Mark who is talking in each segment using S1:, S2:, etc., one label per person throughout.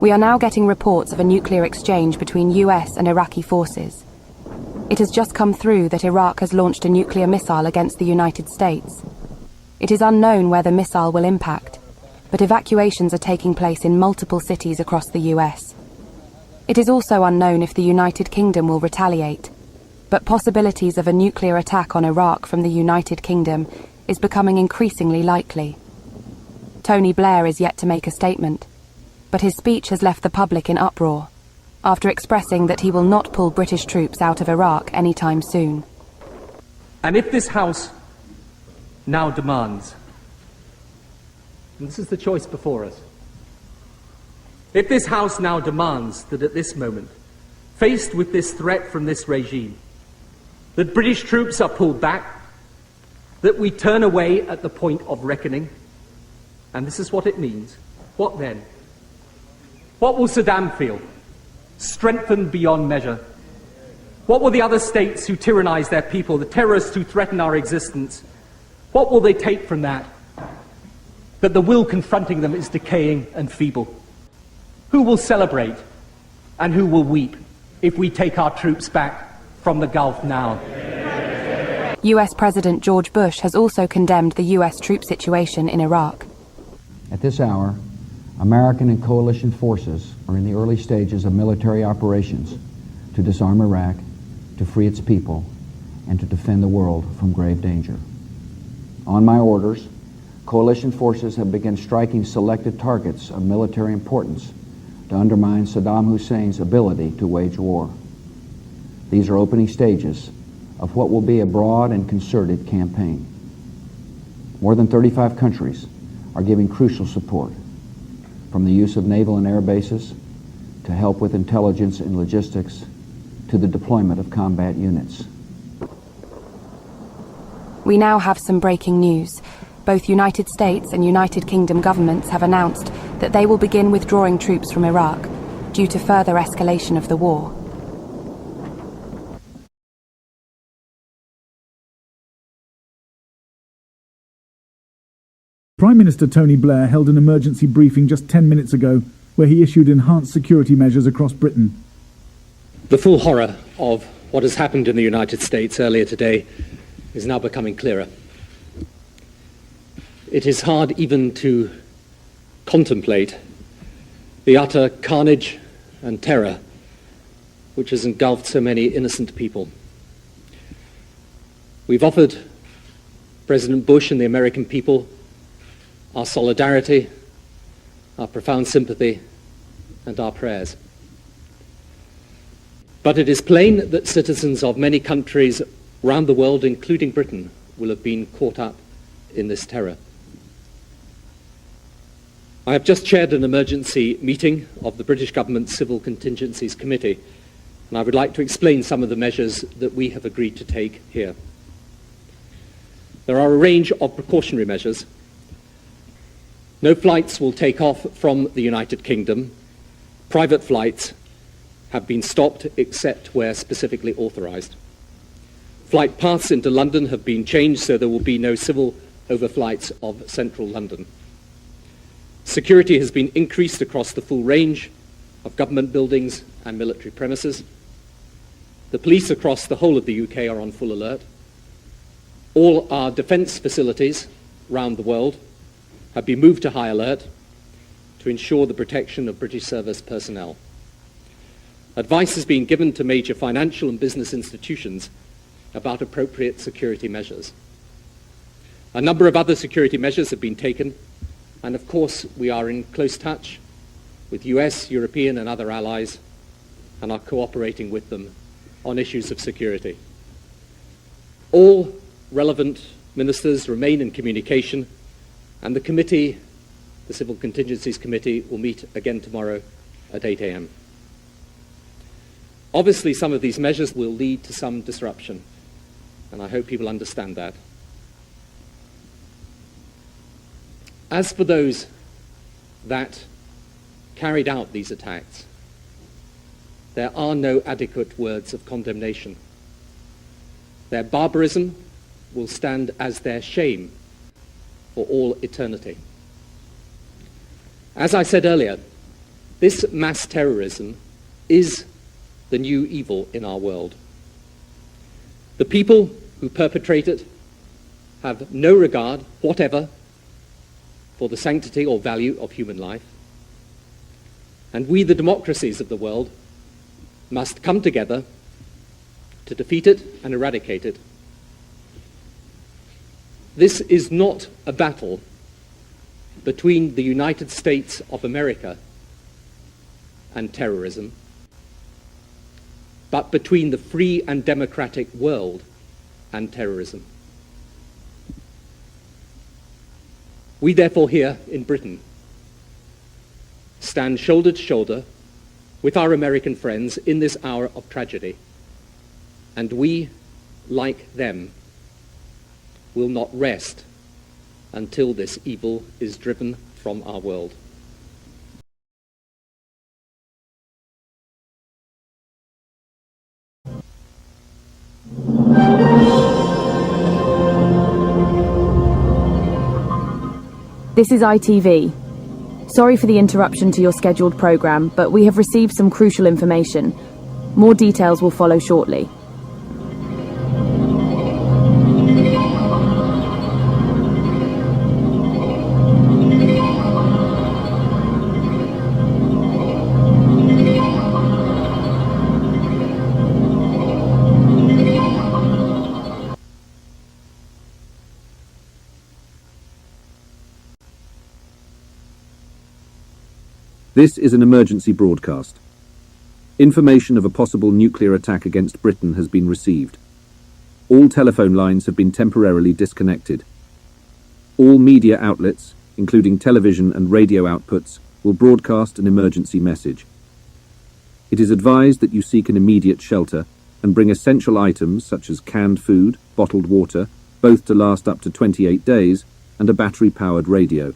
S1: We are now getting reports of a nuclear exchange between US and Iraqi forces. It has just come through that Iraq has launched a nuclear missile against the United States. It is unknown where the missile will impact, but evacuations are taking place in multiple cities across the US. It is also unknown if the United Kingdom will retaliate, but possibilities of a nuclear attack on Iraq from the United Kingdom is becoming increasingly likely. Tony Blair is yet to make a statement, but his speech has left the public in uproar, after expressing that he will not pull British troops out of Iraq anytime soon.
S2: And if this House now demands, and this is the choice before us, if this House now demands that at this moment, faced with this threat from this regime, that British troops are pulled back, that we turn away at the point of reckoning, and this is what it means, what then? What will Saddam feel? Strengthened beyond measure. What will the other states who tyrannize their people, the terrorists who threaten our existence, what will they take from that? That the will confronting them is decaying and feeble. Who will celebrate and who will weep if we take our troops back from the Gulf now?
S1: US President George Bush has also condemned the US troop situation in Iraq.
S3: At this hour, American and coalition forces are in the early stages of military operations to disarm Iraq, to free its people, and to defend the world from grave danger. On my orders, coalition forces have begun striking selected targets of military importance to undermine Saddam Hussein's ability to wage war. These are opening stages of what will be a broad and concerted campaign. More than 35 countries are giving crucial support, from the use of naval and air bases, to help with intelligence and logistics, to the deployment of combat units.
S1: We now have some breaking news. Both United States and United Kingdom governments have announced that they will begin withdrawing troops from Iraq due to further escalation of the war.
S4: Prime Minister Tony Blair held an emergency briefing just 10 minutes ago where he issued enhanced security measures across Britain.
S2: The full horror of what has happened in the United States earlier today is now becoming clearer. It is hard even to contemplate the utter carnage and terror which has engulfed so many innocent people. We've offered President Bush and the American people our solidarity, our profound sympathy, and our prayers. But it is plain that citizens of many countries around the world, including Britain, will have been caught up in this terror. I have just chaired an emergency meeting of the British Government's Civil Contingencies Committee, and I would like to explain some of the measures that we have agreed to take here. There are a range of precautionary measures. No flights will take off from the United Kingdom. Private flights have been stopped except where specifically authorized. Flight paths into London have been changed so there will be no civil overflights of central London. Security has been increased across the full range of government buildings and military premises. The police across the whole of the UK are on full alert. All our defence facilities around the world have been moved to high alert to ensure the protection of British service personnel. Advice has been given to major financial and business institutions about appropriate security measures. A number of other security measures have been taken, and of course we are in close touch with US, European and other allies and are cooperating with them on issues of security. All relevant ministers remain in communication, and the committee, the Civil Contingencies Committee, will meet again tomorrow at 8 a.m. Obviously, some of these measures will lead to some disruption, and I hope people understand that. As for those that carried out these attacks, there are no adequate words of condemnation. Their barbarism will stand as their shame for all eternity. As I said earlier, This mass terrorism is the new evil in our world. The people who perpetrate it have no regard whatever for the sanctity or value of human life. And we, the democracies of the world, must come together to defeat it and eradicate it. This is not a battle between the United States of America and terrorism, but between the free and democratic world and terrorism. We therefore here in Britain stand shoulder to shoulder with our American friends in this hour of tragedy, and we, like them, will not rest until this evil is driven from our world.
S1: This is ITV. Sorry for the interruption to your scheduled programme, but we have received some crucial information. More details will follow shortly.
S5: This is an emergency broadcast. Information of a possible nuclear attack against Britain has been received. All telephone lines have been temporarily disconnected. All media outlets, including television and radio outputs, will broadcast an emergency message. It is advised that you seek an immediate shelter and bring essential items such as canned food, bottled water, both to last up to 28 days, and a battery-powered radio.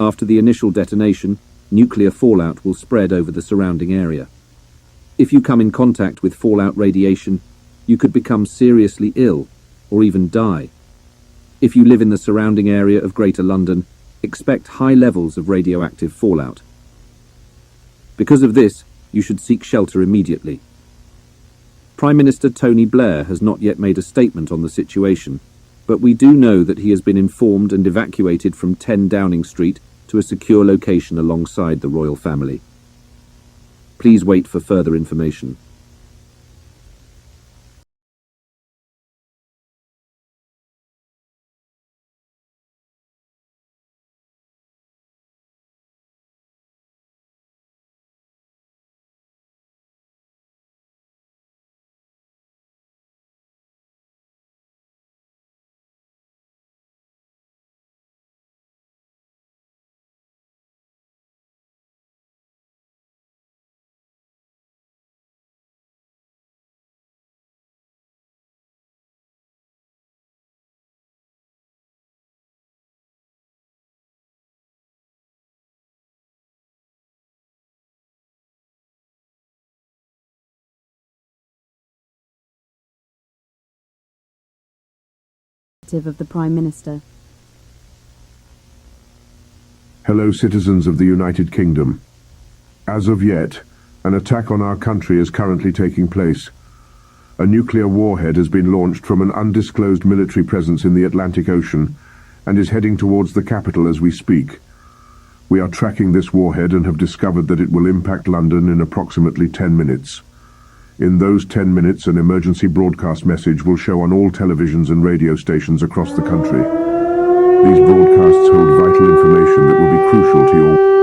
S5: After the initial detonation, nuclear fallout will spread over the surrounding area. If you come in contact with fallout radiation, you could become seriously ill or even die. If you live in the surrounding area of Greater London, expect high levels of radioactive fallout. Because of this, you should seek shelter immediately. Prime Minister Tony Blair has not yet made a statement on the situation, but we do know that he has been informed and evacuated from 10 Downing Street to a secure location alongside the royal family. Please wait for further information.
S1: Of the Prime Minister.
S6: Hello, citizens of the United Kingdom. As of yet, an attack on our country is currently taking place. A nuclear warhead has been launched from an undisclosed military presence in the Atlantic Ocean and is heading towards the capital as we speak. We are tracking this warhead and have discovered that it will impact London in approximately 10 minutes. In those 10 minutes, an emergency broadcast message will show on all televisions and radio stations across the country. These broadcasts hold vital information that will be crucial to your